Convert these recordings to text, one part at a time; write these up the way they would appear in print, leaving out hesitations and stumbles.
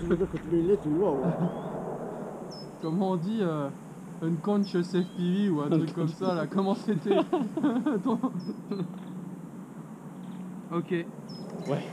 tu veux dire que tu mets une lettre, une loi, ouais. Comment on dit unconscious FPV ou un truc comme ça là, comment c'était? Attends. Ok. Ouais.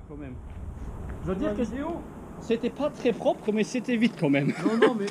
Quand même. Je veux dire que c'était pas très propre, mais c'était vite quand même. Non, non, mais.